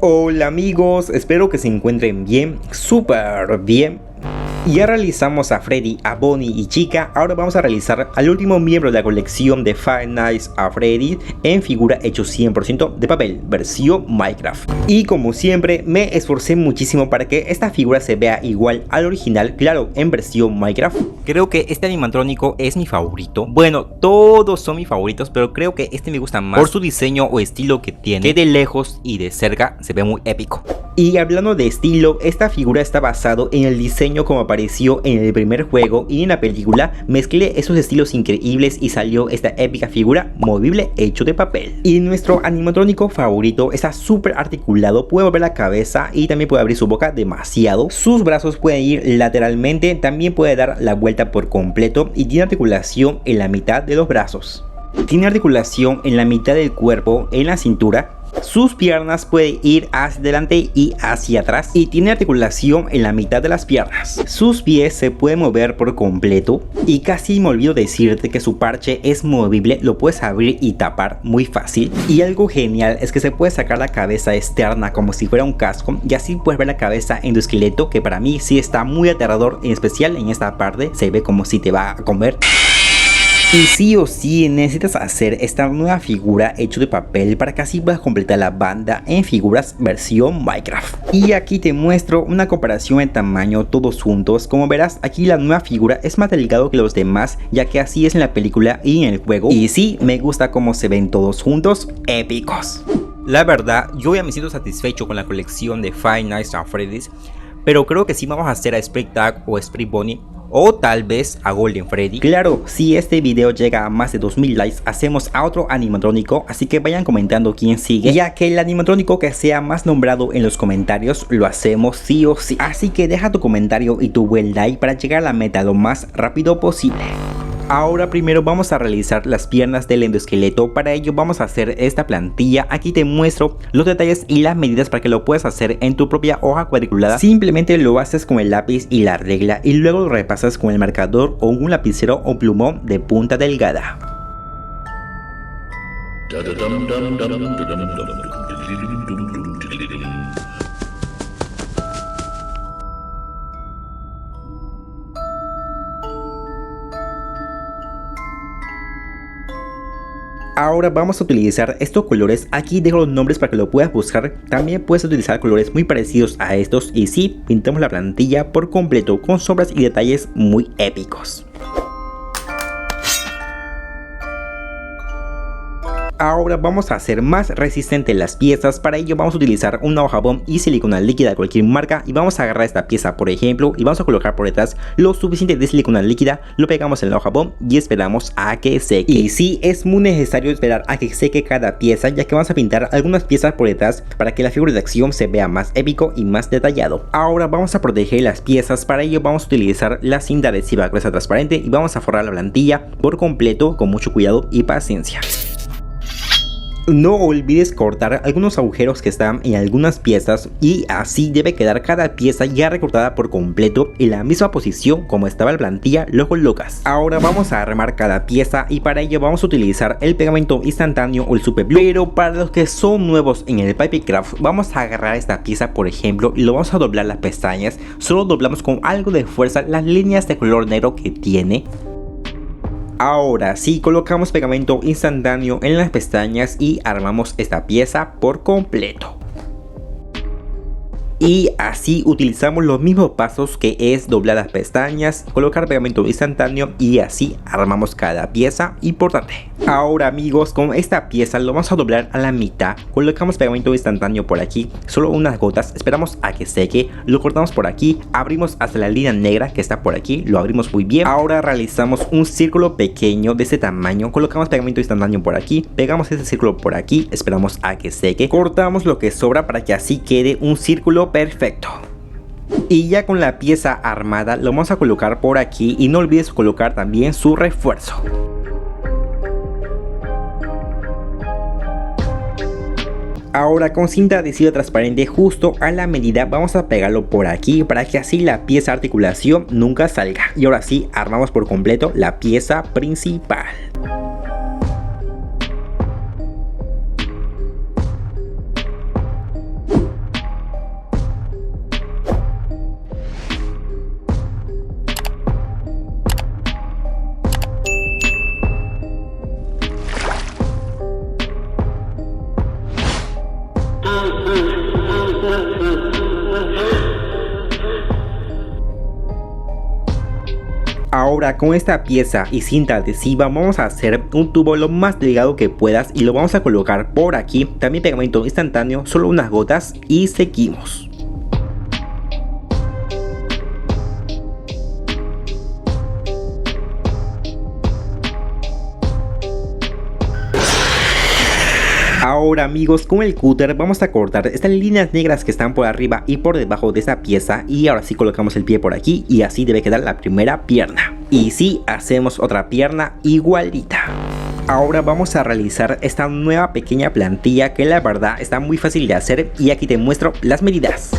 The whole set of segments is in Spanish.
Hola amigos, espero que se encuentren bien, súper bien. Ya realizamos a Freddy, a Bonnie y Chica. Ahora vamos a realizar al último miembro de la colección de Five Nights at Freddy's en figura hecho 100% de papel, versión Minecraft. Y como siempre me esforcé muchísimo para que esta figura se vea igual al original, claro, en versión Minecraft. Creo que este animatrónico es mi favorito. Bueno, todos son mis favoritos, pero creo que este me gusta más por su diseño o estilo que tiene, que de lejos y de cerca se ve muy épico. Y hablando de estilo, esta figura está basado en el diseño como apareció en el primer juego, y en la película mezclé esos estilos increíbles y salió esta épica figura movible hecho de papel. Y nuestro animatrónico favorito está súper articulado, puede mover la cabeza y también puede abrir su boca demasiado. Sus brazos pueden ir lateralmente, también puede dar la vuelta por completo y tiene articulación en la mitad de los brazos. Tiene articulación en la mitad del cuerpo, en la cintura. Sus piernas pueden ir hacia adelante y hacia atrás y tiene articulación en la mitad de las piernas. Sus pies se pueden mover por completo y casi me olvido decirte que su parche es movible, lo puedes abrir y tapar muy fácil. Y algo genial es que se puede sacar la cabeza externa como si fuera un casco y así puedes ver la cabeza en tu esqueleto, que para mí sí está muy aterrador, en especial en esta parte se ve como si te va a comer. Y sí o sí necesitas hacer esta nueva figura hecho de papel para que así puedas completar la banda en figuras versión Minecraft. Y aquí te muestro una comparación en tamaño todos juntos. Como verás, aquí la nueva figura es más delgado que los demás, ya que así es en la película y en el juego. Y sí, me gusta cómo se ven todos juntos, épicos. La verdad, yo ya me siento satisfecho con la colección de Five Nights at Freddy's, pero creo que sí vamos a hacer a Spring Tag o Spring Bonnie, o tal vez a Golden Freddy. Claro, si este video llega a más de 2000 likes, hacemos a otro animatrónico, así que vayan comentando quién sigue, ya que el animatrónico que sea más nombrado en los comentarios lo hacemos sí o sí. Así que deja tu comentario y tu buen like para llegar a la meta lo más rápido posible. Ahora primero vamos a realizar las piernas del endoesqueleto. Para ello vamos a hacer esta plantilla. Aquí te muestro los detalles y las medidas para que lo puedas hacer en tu propia hoja cuadriculada. Simplemente lo haces con el lápiz y la regla y luego lo repasas con el marcador o un lapicero o plumón de punta delgada. Ahora vamos a utilizar estos colores. Aquí dejo los nombres para que lo puedas buscar. También puedes utilizar colores muy parecidos a estos. Y sí, pintamos la plantilla por completo con sombras y detalles muy épicos. Ahora vamos a hacer más resistentes las piezas. Para ello vamos a utilizar una hoja bond y silicona líquida de cualquier marca. Y vamos a agarrar esta pieza por ejemplo y vamos a colocar por detrás lo suficiente de silicona líquida. Lo pegamos en la hoja bond y esperamos a que seque. Y sí, es muy necesario esperar a que seque cada pieza, ya que vamos a pintar algunas piezas por detrás para que la figura de acción se vea más épico y más detallado. Ahora vamos a proteger las piezas. Para ello vamos a utilizar la cinta adhesiva gruesa transparente y vamos a forrar la plantilla por completo con mucho cuidado y paciencia. No olvides cortar algunos agujeros que están en algunas piezas y así debe quedar cada pieza ya recortada por completo en la misma posición como estaba la plantilla, lo colocas. Ahora vamos a armar cada pieza y para ello vamos a utilizar el pegamento instantáneo o el super glue. Pero para los que son nuevos en el Papercraft, vamos a agarrar esta pieza por ejemplo y lo vamos a doblar las pestañas. Solo doblamos con algo de fuerza las líneas de color negro que tiene. Ahora sí, colocamos pegamento instantáneo en las pestañas y armamos esta pieza por completo. Y así utilizamos los mismos pasos, que es doblar las pestañas, colocar pegamento instantáneo y así armamos cada pieza importante. Ahora amigos, con esta pieza lo vamos a doblar a la mitad, colocamos pegamento instantáneo por aquí, solo unas gotas, esperamos a que seque, lo cortamos por aquí, abrimos hasta la línea negra que está por aquí, lo abrimos muy bien. Ahora realizamos un círculo pequeño de este tamaño, colocamos pegamento instantáneo por aquí, pegamos este círculo por aquí, esperamos a que seque, cortamos lo que sobra para que así quede un círculo perfecto. Y ya con la pieza armada lo vamos a colocar por aquí y no olvides colocar también su refuerzo. Ahora con cinta adhesiva transparente justo a la medida vamos a pegarlo por aquí para que así la pieza de articulación nunca salga. Y ahora sí armamos por completo la pieza principal. Ahora con esta pieza y cinta adhesiva vamos a hacer un tubo lo más delgado que puedas y lo vamos a colocar por aquí. También pegamento instantáneo, solo unas gotas y seguimos. Ahora amigos, con el cúter vamos a cortar estas líneas negras que están por arriba y por debajo de esta pieza, y ahora sí colocamos el pie por aquí y así debe quedar la primera pierna. Y sí, hacemos otra pierna igualita. Ahora vamos a realizar esta nueva pequeña plantilla que la verdad está muy fácil de hacer y aquí te muestro las medidas.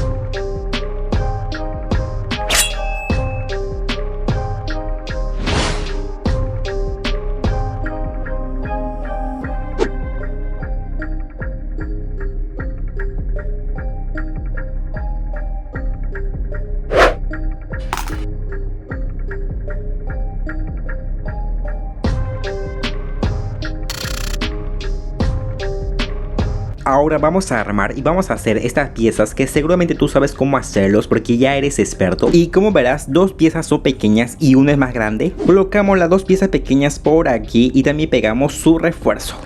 Ahora vamos a armar y vamos a hacer estas piezas que seguramente tú sabes cómo hacerlos porque ya eres experto. Y como verás, dos piezas son pequeñas y una es más grande. Colocamos las dos piezas pequeñas por aquí y también pegamos su refuerzo.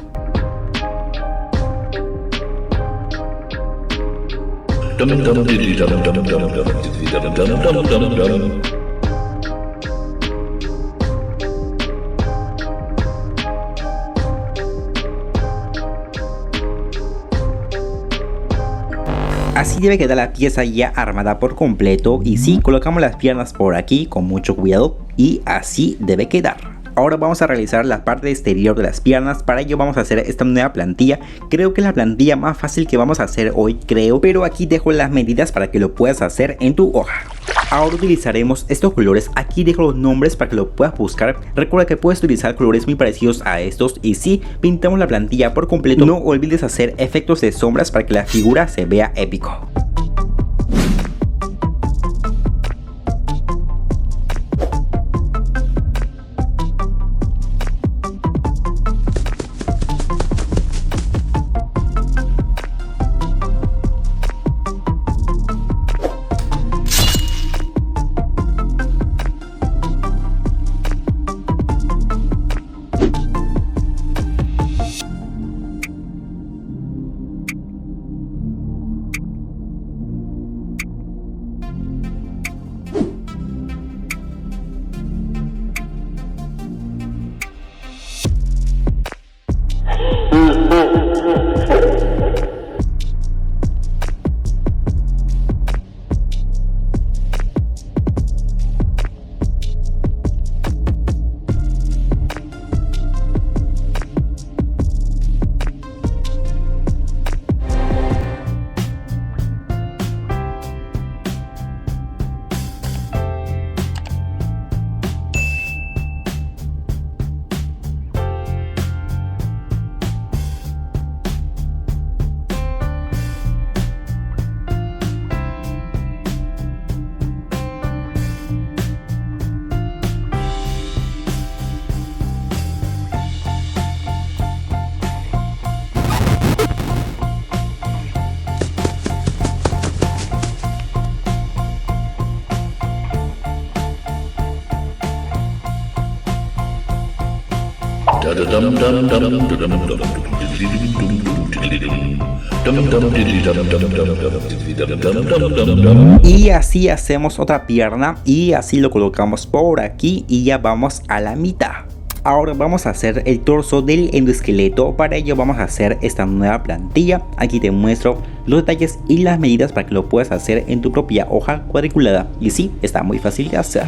Así debe quedar la pieza ya armada por completo y sí, colocamos las piernas por aquí con mucho cuidado y así debe quedar. Ahora vamos a realizar la parte exterior de las piernas. Para ello vamos a hacer esta nueva plantilla. Creo que es la plantilla más fácil que vamos a hacer hoy, creo, pero aquí dejo las medidas para que lo puedas hacer en tu hoja. Ahora utilizaremos estos colores, aquí dejo los nombres para que lo puedas buscar. Recuerda que puedes utilizar colores muy parecidos a estos y si pintamos la plantilla por completo, no olvides hacer efectos de sombras para que la figura se vea épico. Y así hacemos otra pierna y así lo colocamos por aquí y ya vamos a la mitad. Ahora vamos a hacer el torso del endoesqueleto. Para ello vamos a hacer esta nueva plantilla. Aquí te muestro los detalles y las medidas para que lo puedas hacer en tu propia hoja cuadriculada. Y sí, está muy fácil de hacer.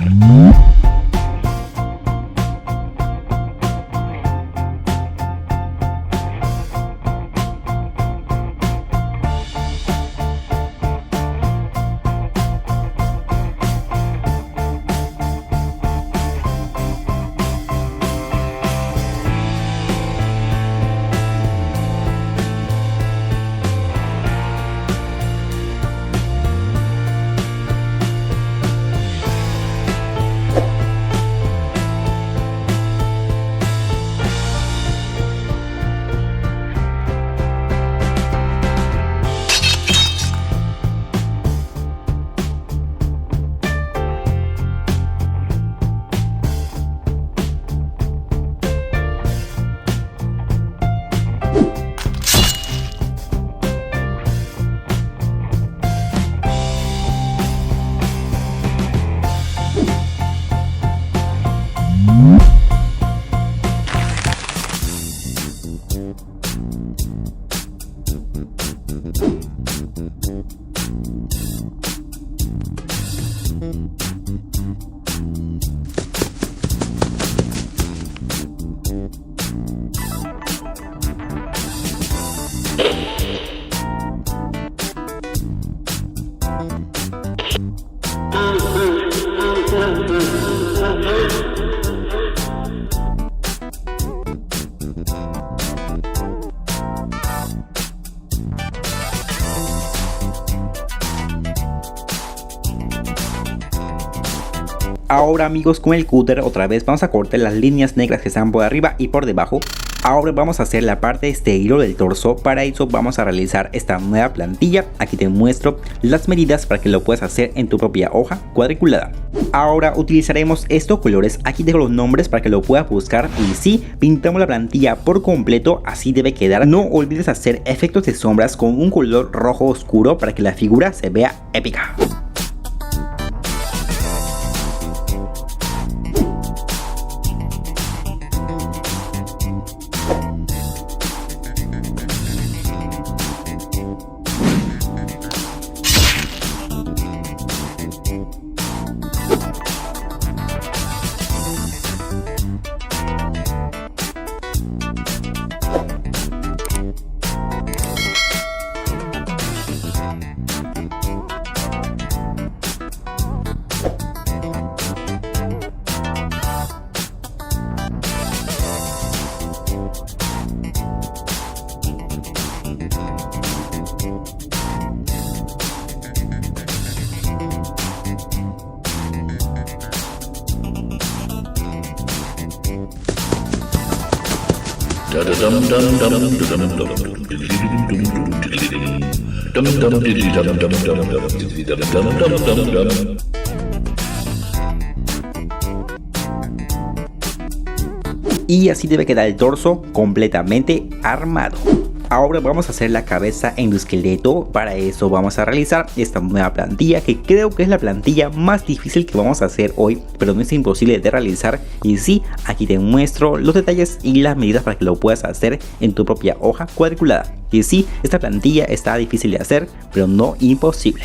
Ahora amigos, con el cúter otra vez vamos a cortar las líneas negras que están por arriba y por debajo. Ahora vamos a hacer la parte exterior del torso. Para eso vamos a realizar esta nueva plantilla. Aquí te muestro las medidas para que lo puedas hacer en tu propia hoja cuadriculada. Ahora utilizaremos estos colores. Aquí dejo los nombres para que lo puedas buscar. Y sí, pintamos la plantilla por completo. Así debe quedar. No olvides hacer efectos de sombras con un color rojo oscuro para que la figura se vea épica. Y así debe quedar el torso completamente armado. Ahora vamos a hacer la cabeza en esqueleto. Para eso vamos a realizar esta nueva plantilla, que creo que es la plantilla más difícil que vamos a hacer hoy, pero no es imposible de realizar. Y sí, aquí te muestro los detalles y las medidas para que lo puedas hacer en tu propia hoja cuadriculada. Y sí, esta plantilla está difícil de hacer, pero no imposible.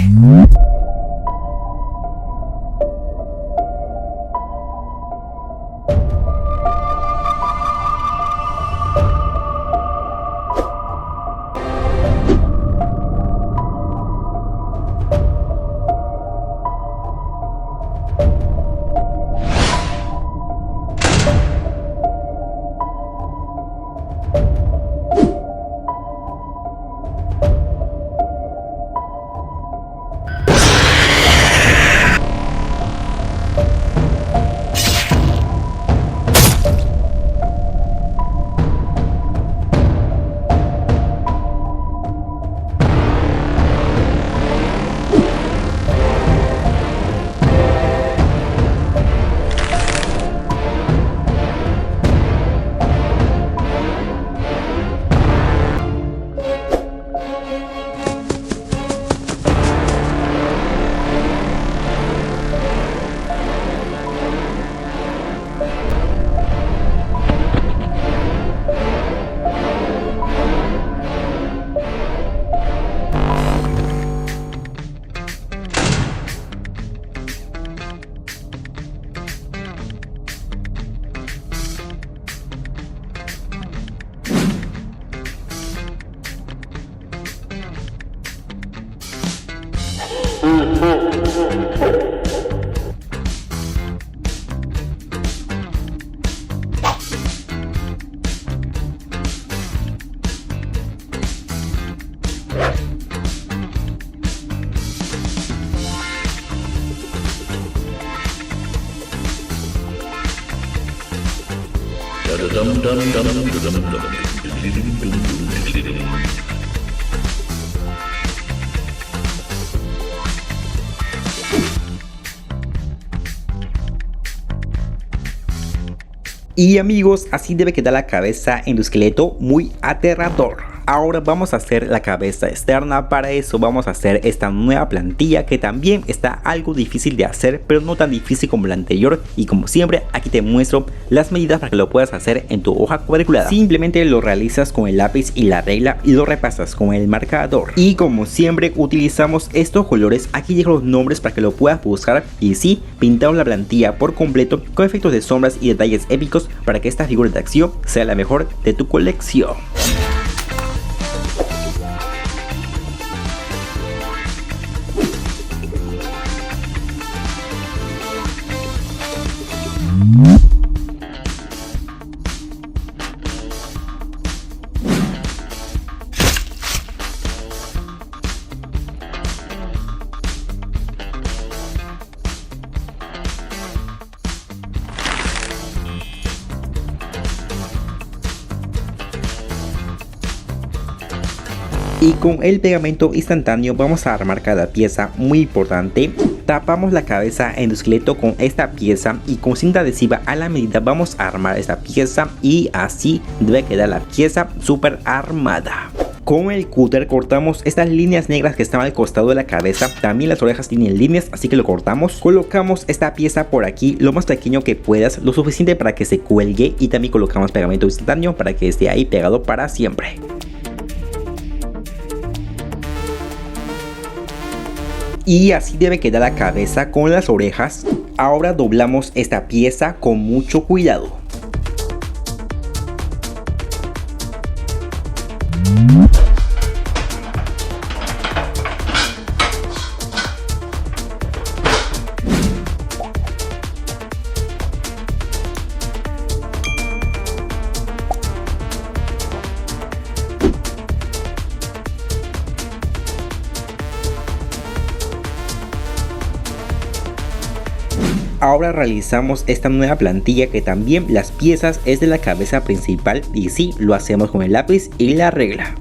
Y amigos, así debe quedar la cabeza en el esqueleto, muy aterrador. Ahora vamos a hacer la cabeza externa. Para eso vamos a hacer esta nueva plantilla que también está algo difícil de hacer, pero no tan difícil como la anterior. Y como siempre, aquí te muestro las medidas para que lo puedas hacer en tu hoja cuadriculada. Simplemente lo realizas con el lápiz y la regla y lo repasas con el marcador. Y como siempre utilizamos estos colores. Aquí dejo los nombres para que lo puedas buscar. Y sí, pintamos la plantilla por completo con efectos de sombras y detalles épicos para que esta figura de acción sea la mejor de tu colección. Y con el pegamento instantáneo vamos a armar cada pieza. Muy importante, tapamos la cabeza endosqueleto con esta pieza y con cinta adhesiva a la medida vamos a armar esta pieza y así debe quedar la pieza súper armada. Con el cúter cortamos estas líneas negras que están al costado de la cabeza. También las orejas tienen líneas, así que lo cortamos. Colocamos esta pieza por aquí lo más pequeño que puedas, lo suficiente para que se cuelgue, y también colocamos pegamento instantáneo para que esté ahí pegado para siempre. Y así debe quedar la cabeza con las orejas. Ahora doblamos esta pieza con mucho cuidado. Ahora realizamos esta nueva plantilla que también las piezas es de la cabeza principal, y sí, lo hacemos con el lápiz y la regla.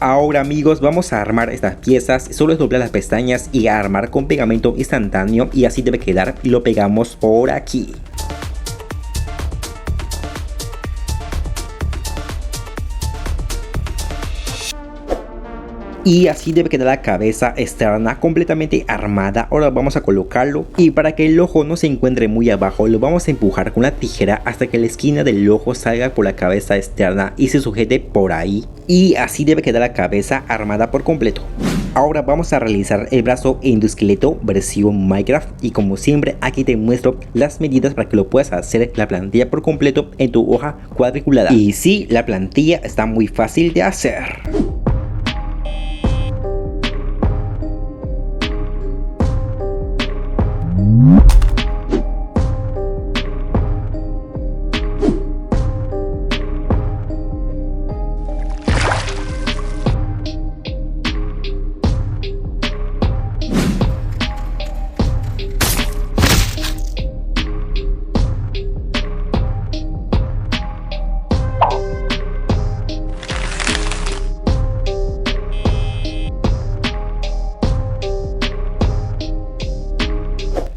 Ahora amigos, vamos a armar estas piezas. Solo es doblar las pestañas y armar con pegamento instantáneo, y así debe quedar, y lo pegamos por aquí. Y así debe quedar la cabeza externa completamente armada. Ahora vamos a colocarlo, y para que el ojo no se encuentre muy abajo lo vamos a empujar con la tijera hasta que la esquina del ojo salga por la cabeza externa y se sujete por ahí. Y así debe quedar la cabeza armada por completo. Ahora vamos a realizar el brazo endoesqueleto versión Minecraft, y como siempre aquí te muestro las medidas para que lo puedas hacer la plantilla por completo en tu hoja cuadriculada. Y sí, la plantilla está muy fácil de hacer.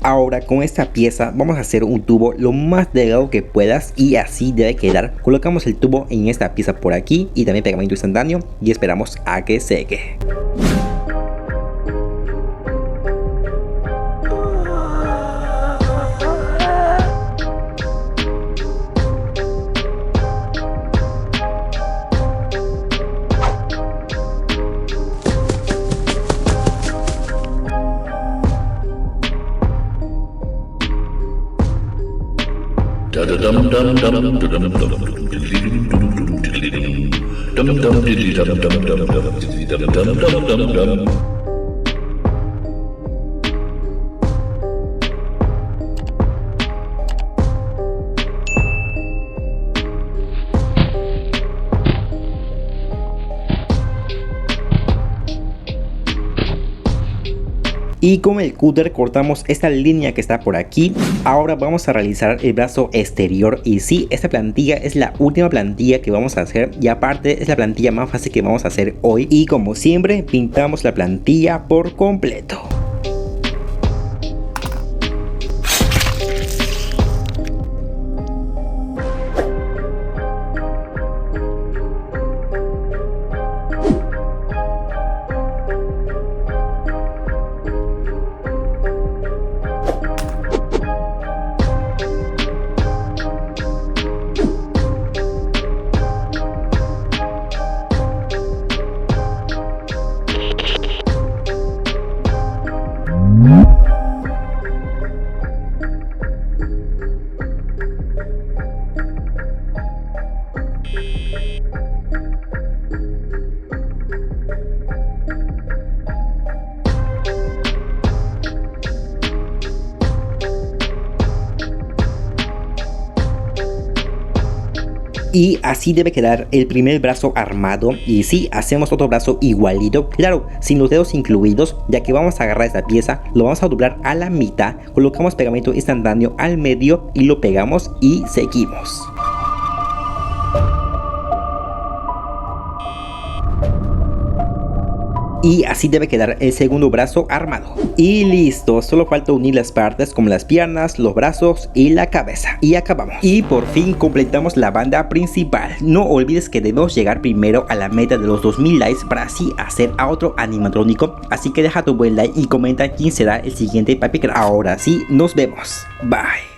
Ahora con esta pieza vamos a hacer un tubo lo más delgado que puedas, y así debe quedar. Colocamos el tubo en esta pieza por aquí y también pegamento instantáneo, y esperamos a que seque. Y con el cúter cortamos esta línea que está por aquí. Ahora vamos a realizar el brazo exterior. Y sí, esta plantilla es la última plantilla que vamos a hacer. Y aparte es la plantilla más fácil que vamos a hacer hoy. Y como siempre, pintamos la plantilla por completo. Y así debe quedar el primer brazo armado. Y sí, hacemos otro brazo igualito, claro, sin los dedos incluidos, ya que vamos a agarrar esta pieza, lo vamos a doblar a la mitad, colocamos pegamento instantáneo al medio y lo pegamos y seguimos. Y así debe quedar el segundo brazo armado. Y listo, solo falta unir las partes como las piernas, los brazos y la cabeza. Y acabamos. Y por fin completamos la banda principal. No olvides que debemos llegar primero a la meta de los 2000 likes para así hacer a otro animatrónico. Así que deja tu buen like y comenta quién será el siguiente Papi Crack. Ahora sí, nos vemos. Bye.